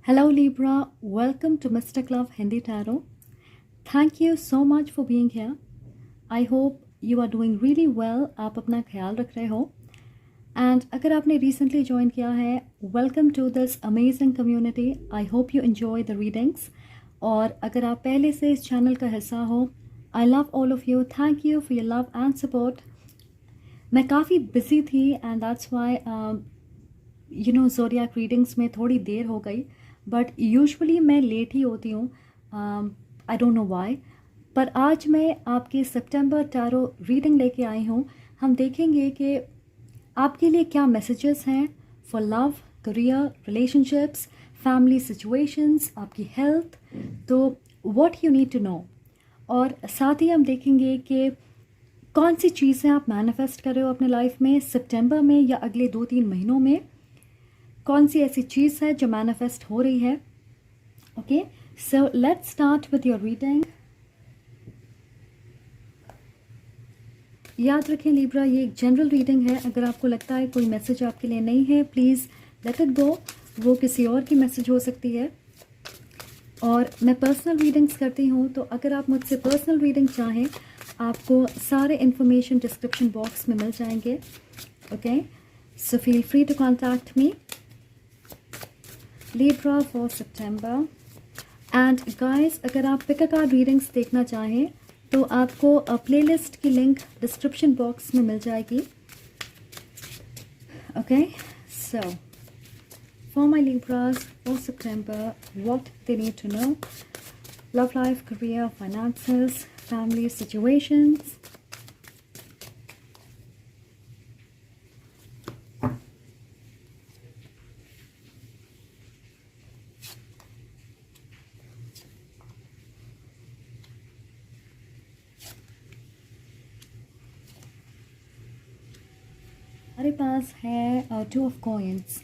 Hello Libra, welcome to Mr. Club Hindi Tarot. Thank you so much for being here. I hope you are doing really well. आप अपना ख्याल रख रहे हो. And अगर आपने recently join किया है, welcome to this amazing community. I hope you enjoy the readings. और अगर आप पहले से इस channel का हिस्सा हो, I love all of you. Thank you for your love and support. मैं काफ़ी busy थी and that's why zodiac readings में थोड़ी देर हो गई. बट यूजुअली मैं लेट ही होती हूँ. I don't know why. पर आज मैं आपके सितंबर टैरो रीडिंग लेके आई हूँ. हम देखेंगे कि आपके लिए क्या मैसेजेस हैं for love, career, relationships, family situations, आपकी हेल्थ. तो what you need to know. और साथ ही हम देखेंगे कि कौन सी चीज़ें आप मैनिफेस्ट कर रहे हो अपने लाइफ में सितंबर में या अगले 2-3 महीनों में. कौन सी ऐसी चीज़ है जो मैनिफेस्ट हो रही है. Okay, so let's start with your reading. याद रखें लिब्रा, ये एक जनरल रीडिंग है. अगर आपको लगता है कोई मैसेज आपके लिए नहीं है, प्लीज़ लेट इट गो. वो किसी और की मैसेज हो सकती है. और मैं पर्सनल रीडिंग्स करती हूँ, तो अगर आप मुझसे पर्सनल रीडिंग चाहें, आपको सारे इन्फॉर्मेशन डिस्क्रिप्शन बॉक्स में मिल जाएंगे. Okay, so feel free to contact me. Libra for September. And guys, अगर आप पिक अ कार्ड रीडिंग्स देखना चाहें तो आपको प्लेलिस्ट की लिंक डिस्क्रिप्शन बॉक्स में मिल जाएगी. Okay, so for my Libras for September, what they need to know: love life, career, finances, family situations. हमारे पास है 2 ऑफ कॉइन्स.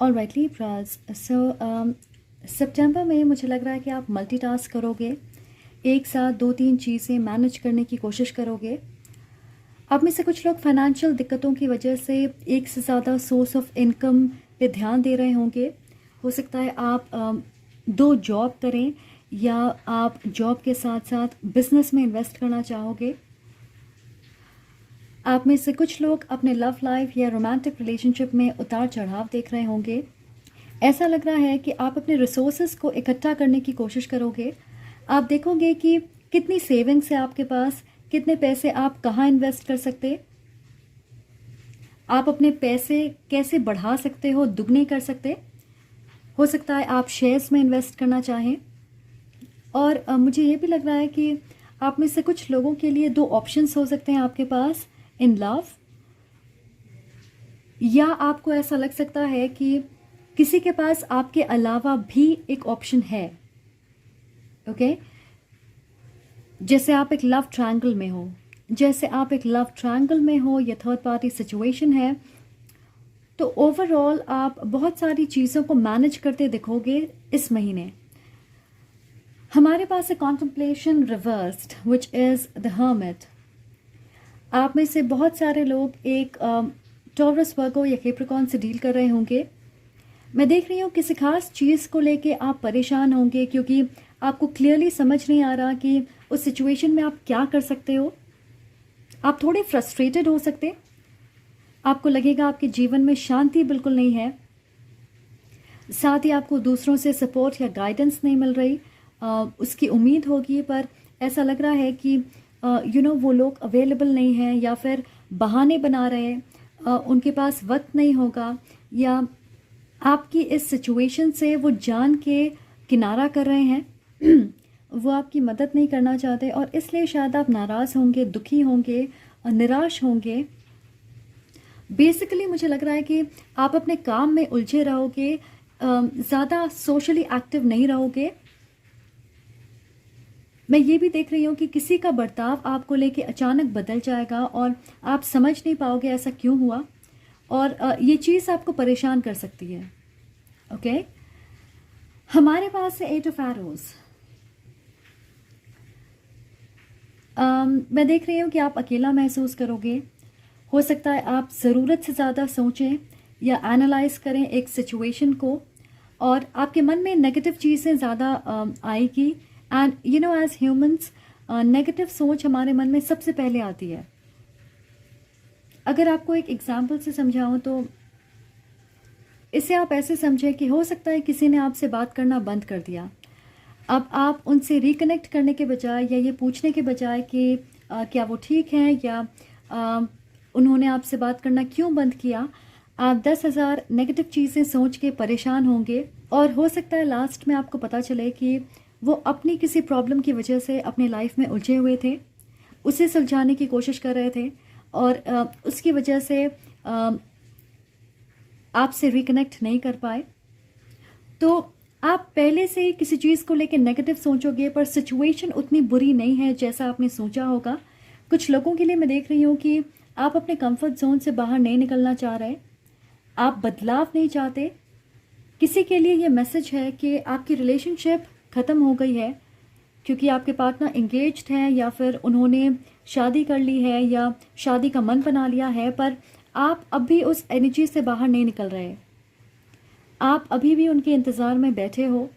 ऑलराइट Libras, सो सितंबर में मुझे लग रहा है कि आप मल्टीटास्क करोगे. एक साथ 2-3 चीज़ें मैनेज करने की कोशिश करोगे. आप में से कुछ लोग फाइनेंशियल दिक्कतों की वजह से एक से ज़्यादा सोर्स ऑफ इनकम पे ध्यान दे रहे होंगे. हो सकता है आप 2 जॉब करें या आप जॉब के साथ साथ बिजनेस में इन्वेस्ट करना चाहोगे. आप में से कुछ लोग अपने लव लाइफ या रोमांटिक रिलेशनशिप में उतार चढ़ाव देख रहे होंगे. ऐसा लग रहा है कि आप अपने रिसोर्सेज को इकट्ठा करने की कोशिश करोगे. आप देखोगे कि कितनी सेविंग्स है आपके पास, कितने पैसे आप कहाँ इन्वेस्ट कर सकते, आप अपने पैसे कैसे बढ़ा सकते हो, दुगने कर सकते. हो सकता है आप शेयर्स में इन्वेस्ट करना चाहें. और मुझे ये भी लग रहा है कि आप में से कुछ लोगों के लिए 2 ऑप्शंस हो सकते हैं आपके पास इन लव. या आपको ऐसा लग सकता है कि किसी के पास आपके अलावा भी एक ऑप्शन है. ओके, जैसे आप एक लव ट्रायंगल में हो, या थर्ड पार्टी सिचुएशन है. तो ओवरऑल आप बहुत सारी चीज़ों को मैनेज करते दिखोगे इस महीने. हमारे पास है contemplation reversed, which is the hermit. आप में से बहुत सारे लोग एक टॉरस, वर्गो या कैप्रिकॉर्न से डील कर रहे होंगे. मैं देख रही हूँ किसी खास चीज़ को लेके आप परेशान होंगे क्योंकि आपको क्लियरली समझ नहीं आ रहा कि उस सिचुएशन में आप क्या कर सकते हो. आप थोड़े फ्रस्ट्रेटेड हो सकते. आपको लगेगा आपके जीवन में शांति बिल्कुल नहीं है. साथ ही आपको दूसरों से सपोर्ट या गाइडेंस नहीं मिल रही. उसकी उम्मीद होगी पर ऐसा लग रहा है कि वो लोग अवेलेबल नहीं हैं या फिर बहाने बना रहे हैं. उनके पास वक्त नहीं होगा या आपकी इस सिचुएशन से वो जान के किनारा कर रहे हैं. वो आपकी मदद नहीं करना चाहते और इसलिए शायद आप नाराज़ होंगे, दुखी होंगे और निराश होंगे. बेसिकली मुझे लग रहा है कि आप अपने काम में उलझे रहोगे, ज़्यादा सोशली एक्टिव नहीं रहोगे. मैं ये भी देख रही हूँ कि किसी का बर्ताव आपको लेके अचानक बदल जाएगा और आप समझ नहीं पाओगे ऐसा क्यों हुआ. और ये चीज़ आपको परेशान कर सकती है. ओके, हमारे पास है 8 ऑफ एरोज. मैं देख रही हूँ कि आप अकेला महसूस करोगे. हो सकता है आप ज़रूरत से ज़्यादा सोचें या एनालाइज करें एक सिचुएशन को. और आपके मन में नेगेटिव चीज़ें ज़्यादा आएगी। And you know as humans negative सोच हमारे मन में सबसे पहले आती है। अगर आपको एक एग्जाम्पल से समझाऊं तो इसे आप ऐसे समझें कि हो सकता है किसी ने आपसे बात करना बंद कर दिया। अब आप उनसे रिकनेक्ट करने के बजाय या ये पूछने के बजाय कि क्या वो ठीक हैं या उन्होंने आपसे बात करना क्यों बंद किया, आप 10,000 नेगेटिव चीज़ें सोच के परेशान होंगे। और हो सकता है लास्ट में आपको पता चले कि वो अपनी किसी प्रॉब्लम की वजह से अपनी लाइफ में उलझे हुए थे, उसे सुलझाने की कोशिश कर रहे थे और उसकी वजह से आपसे रिकनेक्ट नहीं कर पाए। तो आप पहले से ही किसी चीज़ को लेकर नेगेटिव सोचोगे पर सिचुएशन उतनी बुरी नहीं है जैसा आपने सोचा होगा। कुछ लोगों के लिए मैं देख रही हूँ कि आप अपने कंफर्ट जोन से बाहर नहीं निकलना चाह रहे, आप बदलाव नहीं चाहते। किसी के लिए ये मैसेज है कि आपकी रिलेशनशिप ख़त्म हो गई है क्योंकि आपके पार्टनर एंगेज्ड हैं या फिर उन्होंने शादी कर ली है या शादी का मन बना लिया है, पर आप अभी उस एनर्जी से बाहर नहीं निकल रहे। आप अभी भी उनके इंतज़ार में बैठे हो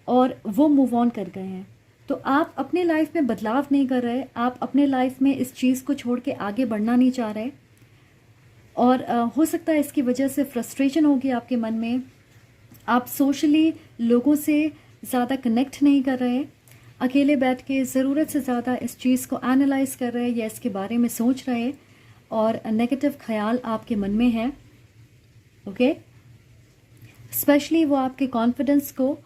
और वो मूव ऑन कर गए हैं। तो आप अपने लाइफ में बदलाव नहीं कर रहे, आप अपने लाइफ में इस चीज़ को छोड़ के आगे बढ़ना नहीं चाह रहे और हो सकता है इसकी वजह से फ्रस्ट्रेशन होगी आपके मन में। आप सोशली लोगों से ज़्यादा कनेक्ट नहीं कर रहे, अकेले बैठ के ज़रूरत से ज़्यादा इस चीज़ को एनालाइज कर रहे या इसके बारे में सोच रहे और नेगेटिव ख्याल आपके मन में है। ओके, स्पेशली वो आपके कॉन्फिडेंस को,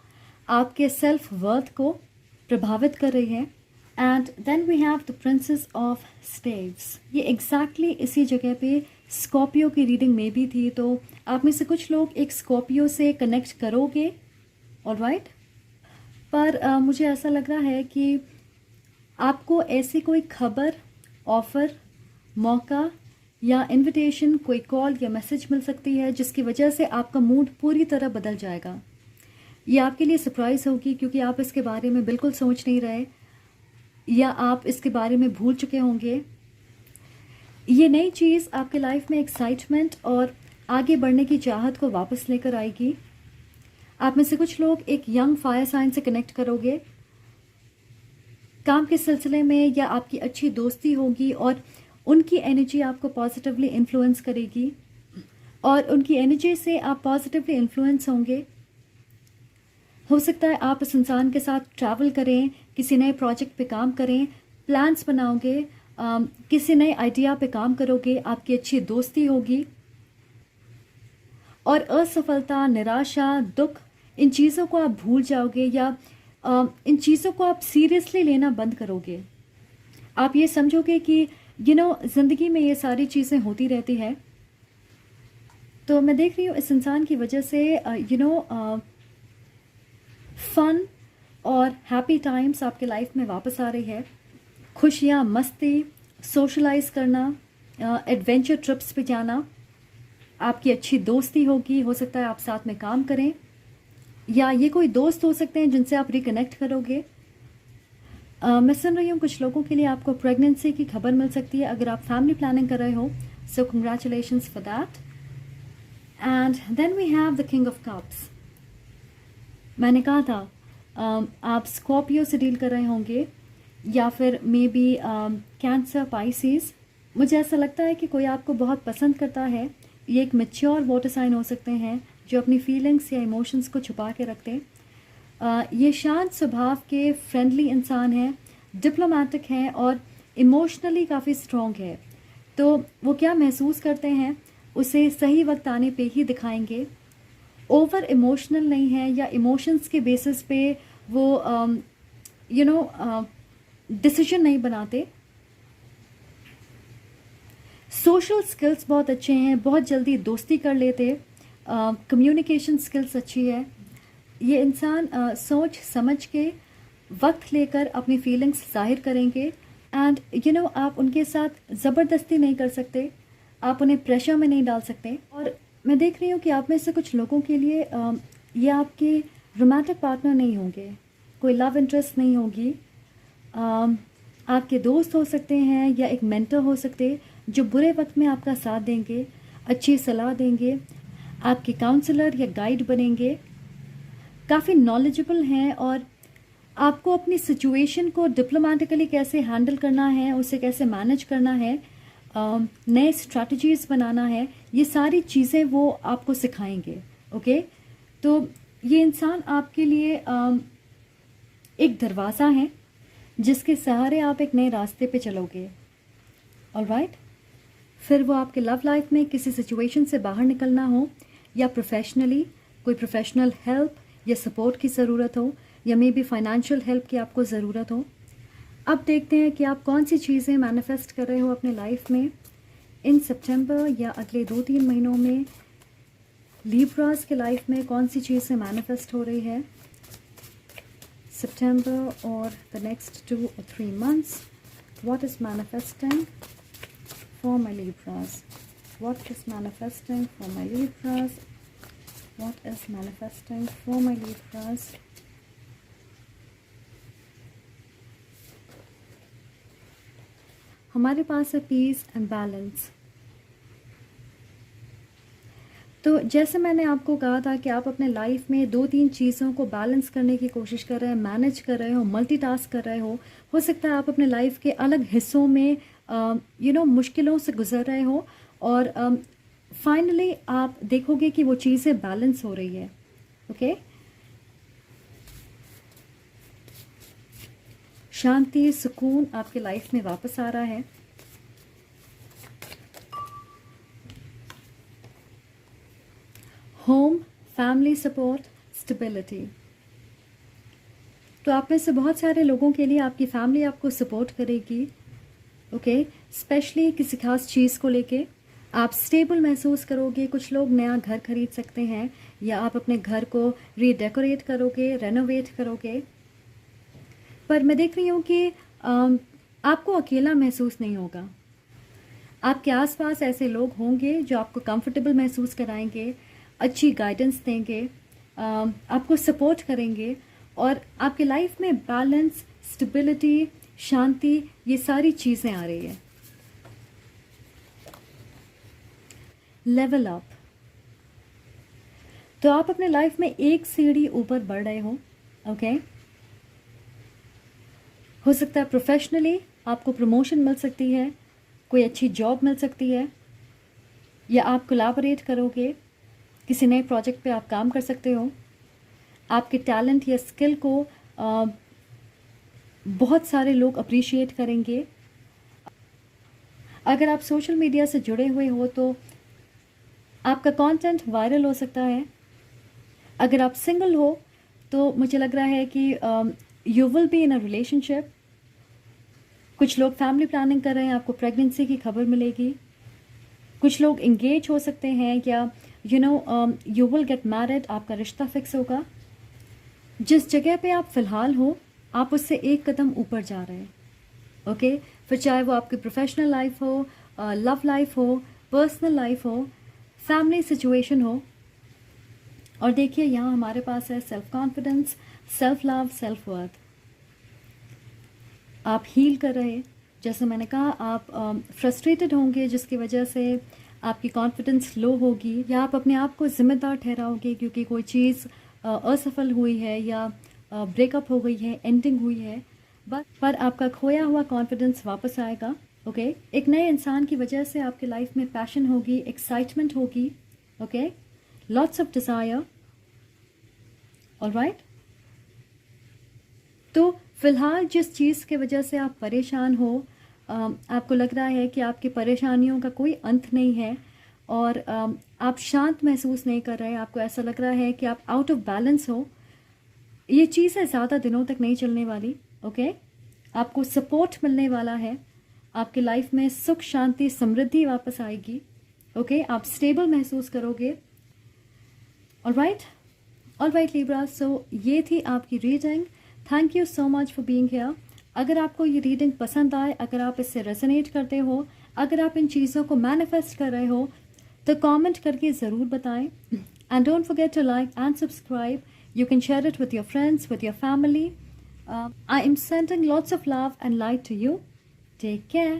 आपके सेल्फ वर्थ को प्रभावित कर रही है। And then we have the princess of spades. ये एग्जैक्टली इसी जगह पे स्कॉर्पियो की रीडिंग में भी थी। तो आप में से कुछ लोग एक स्कॉर्पियो से कनेक्ट करोगे, ऑलराइट। पर मुझे ऐसा लग रहा है कि आपको ऐसी कोई खबर, ऑफ़र, मौका या इनविटेशन, कोई कॉल या मैसेज मिल सकती है जिसकी वजह से आपका मूड पूरी तरह बदल जाएगा। ये आपके लिए सरप्राइज़ होगी क्योंकि आप इसके बारे में बिल्कुल सोच नहीं रहे या आप इसके बारे में भूल चुके होंगे। ये नई चीज़ आपके लाइफ में एक्साइटमेंट और आगे बढ़ने की चाहत को वापस लेकर आएगी। आप में से कुछ लोग एक यंग फायर साइन से कनेक्ट करोगे काम के सिलसिले में या आपकी अच्छी दोस्ती होगी और उनकी एनर्जी आपको पॉजिटिवली इन्फ्लुएंस करेगी और उनकी एनर्जी से आप पॉजिटिवली इन्फ्लुएंस होंगे। हो सकता है आप इस इंसान के साथ ट्रैवल करें, किसी नए प्रोजेक्ट पे काम करें, प्लान्स बनाओगे, किसी नए आइडिया पे काम करोगे, आपकी अच्छी दोस्ती होगी और असफलता, निराशा, दुख, इन चीज़ों को आप भूल जाओगे या इन चीज़ों को आप सीरियसली लेना बंद करोगे। आप ये समझोगे कि ज़िंदगी में ये सारी चीज़ें होती रहती है। तो मैं देख रही हूँ इस इंसान की वजह से फन और हैप्पी टाइम्स आपके लाइफ में वापस आ रही है। खुशियाँ, मस्ती, सोशलाइज करना, एडवेंचर ट्रिप्स पे जाना, आपकी अच्छी दोस्ती होगी। हो सकता है आप साथ में काम करें या ये कोई दोस्त हो सकते हैं जिनसे आप रिकनेक्ट करोगे। मैं सुन रही हूँ कुछ लोगों के लिए आपको प्रेगनेंसी की खबर मिल सकती है अगर आप फैमिली प्लानिंग कर रहे हो। So congratulations for that. And then we have the king of cups. मैंने कहा था आप स्कॉर्पियो से डील कर रहे होंगे या फिर मे बी कैंसर, पाइसेस। मुझे ऐसा लगता है कि कोई आपको बहुत पसंद करता है। ये एक मैच्योर वाटर साइन हो सकते हैं जो अपनी फीलिंग्स या इमोशंस को छुपा के रखते हैं। ये शांत स्वभाव के फ्रेंडली इंसान है, डिप्लोमेटिक है और इमोशनली काफ़ी स्ट्रॉन्ग है। तो वो क्या महसूस करते हैं उसे सही वक्त आने पे ही दिखाएंगे। ओवर इमोशनल नहीं है या इमोशंस के बेसिस पे वो डिसीजन नहीं बनाते। सोशल स्किल्स बहुत अच्छे हैं, बहुत जल्दी दोस्ती कर लेते, कम्युनिकेशन स्किल्स अच्छी है। ये इंसान सोच समझ के वक्त लेकर अपनी फीलिंग्स जाहिर करेंगे। एंड आप उनके साथ ज़बरदस्ती नहीं कर सकते, आप उन्हें प्रेशर में नहीं डाल सकते। और मैं देख रही हूँ कि आप में से कुछ लोगों के लिए ये आपके रोमांटिक पार्टनर नहीं होंगे, कोई लव इंटरेस्ट नहीं होगी। आपके दोस्त हो सकते हैं या एक मेंटर हो सकते जो बुरे वक्त में आपका साथ देंगे, अच्छी सलाह देंगे, आपके काउंसलर या गाइड बनेंगे। काफ़ी नॉलेजेबल हैं और आपको अपनी सिचुएशन को डिप्लोमेटिकली कैसे हैंडल करना है, उसे कैसे मैनेज करना है, नए स्ट्रैटेजीज बनाना है, ये सारी चीज़ें वो आपको सिखाएंगे। ओके, तो ये इंसान आपके लिए एक दरवाज़ा है जिसके सहारे आप एक नए रास्ते पे चलोगे। ऑलराइट, फिर वो आपके लव लाइफ में किसी सिचुएशन से बाहर निकलना हो या प्रोफेशनली कोई प्रोफेशनल हेल्प या सपोर्ट की ज़रूरत हो या मे बी फाइनेंशियल हेल्प की आपको ज़रूरत हो। अब देखते हैं कि आप कौन सी चीज़ें मैनिफेस्ट कर रहे हो अपने लाइफ में इन सितंबर या अगले 2-3 महीनों में। लिब्रास के लाइफ में कौन सी चीज़ें मैनिफेस्ट हो रही है सितंबर और the next 2 or 3 months. What is manifesting for my Libras? What is manifesting for my Libras? What is manifesting for my Libras? हमारे पास है पीस एंड बैलेंस। तो जैसे मैंने आपको कहा था कि आप अपने लाइफ में 2-3 चीज़ों को बैलेंस करने की कोशिश कर रहे हैं, मैनेज कर रहे हो, मल्टीटास्क कर रहे हो सकता है आप अपने लाइफ के अलग हिस्सों में मुश्किलों से गुजर रहे हो और फाइनली आप देखोगे कि वो चीज़ें बैलेंस हो रही है। ओके, शांति, सुकून आपके लाइफ में वापस आ रहा है। Home, family support, stability. तो आप में से बहुत सारे लोगों के लिए आपकी फैमिली आपको सपोर्ट करेगी। ओके, स्पेशली किसी खास चीज़ को लेके आप स्टेबल महसूस करोगे। कुछ लोग नया घर खरीद सकते हैं या आप अपने घर को रीडेकोरेट करोगे, रेनोवेट करोगे। पर मैं देख रही हूँ कि आपको अकेला महसूस नहीं होगा। आपके आसपास ऐसे लोग होंगे जो आपको कंफर्टेबल महसूस कराएंगे, अच्छी गाइडेंस देंगे, आपको सपोर्ट करेंगे और आपके लाइफ में बैलेंस, स्टेबिलिटी, शांति, ये सारी चीज़ें आ रही है। Level up. तो आप अपने लाइफ में एक सीढ़ी ऊपर बढ़ रहे हो। ओके, हो सकता है प्रोफेशनली आपको प्रमोशन मिल सकती है, कोई अच्छी जॉब मिल सकती है या आप कोलैबोरेट करोगे, किसी नए प्रोजेक्ट पे आप काम कर सकते हो। आपके टैलेंट या स्किल को बहुत सारे लोग अप्रिशिएट करेंगे। अगर आप सोशल मीडिया से जुड़े हुए हो तो आपका कंटेंट वायरल हो सकता है। अगर आप सिंगल हो तो मुझे लग रहा है कि you will be in a relationship. कुछ लोग फैमिली प्लानिंग कर रहे हैं, आपको प्रेगनेंसी की खबर मिलेगी। कुछ लोग इंगेज हो सकते हैं या यू विल गेट मैरिड, आपका रिश्ता फिक्स होगा। जिस जगह पे आप फ़िलहाल हो आप उससे एक कदम ऊपर जा रहे हैं। ओके, फिर चाहे वो आपकी प्रोफेशनल लाइफ हो, लव लाइफ हो, पर्सनल लाइफ हो, फैमिली सिचुएशन हो। और देखिए यहाँ हमारे पास है self confidence, self love, self worth. आप हील कर रहे, जैसे मैंने कहा, आप फ्रस्ट्रेटेड होंगे जिसकी वजह से आपकी कॉन्फिडेंस लो होगी या आप अपने आप को ज़िम्मेदार ठहराओगे क्योंकि कोई चीज़ असफल हुई है या ब्रेकअप हो गई है, एंडिंग हुई है। पर आपका खोया हुआ कॉन्फिडेंस वापस आएगा। ओके, एक नए इंसान की वजह से आपके लाइफ में पैशन होगी, एक्साइटमेंट होगी। Okay, lots of desire. Alright, तो फिलहाल जिस चीज़ की वजह से आप परेशान हो, आपको लग रहा है कि आपकी परेशानियों का कोई अंत नहीं है और आप शांत महसूस नहीं कर रहे, आपको ऐसा लग रहा है कि आप आउट ऑफ बैलेंस हो, ये चीज़ें ज़्यादा दिनों तक नहीं चलने वाली। ओके, आपको सपोर्ट मिलने वाला है, आपकी लाइफ में सुख, शांति, समृद्धि वापस आएगी। ओके, आप स्टेबल महसूस करोगे। ऑलराइट लिब्रा, सो ये थी आपकी reading. Thank you so much for being here. अगर आपको ये रीडिंग पसंद आए, अगर आप इससे रेजोनेट करते हो, अगर आप इन चीज़ों को मैनिफेस्ट कर रहे हो तो कमेंट करके ज़रूर बताएं। And don't forget to like and subscribe. You can share it with your friends, with your family. I am sending lots of love and light to you. Take care.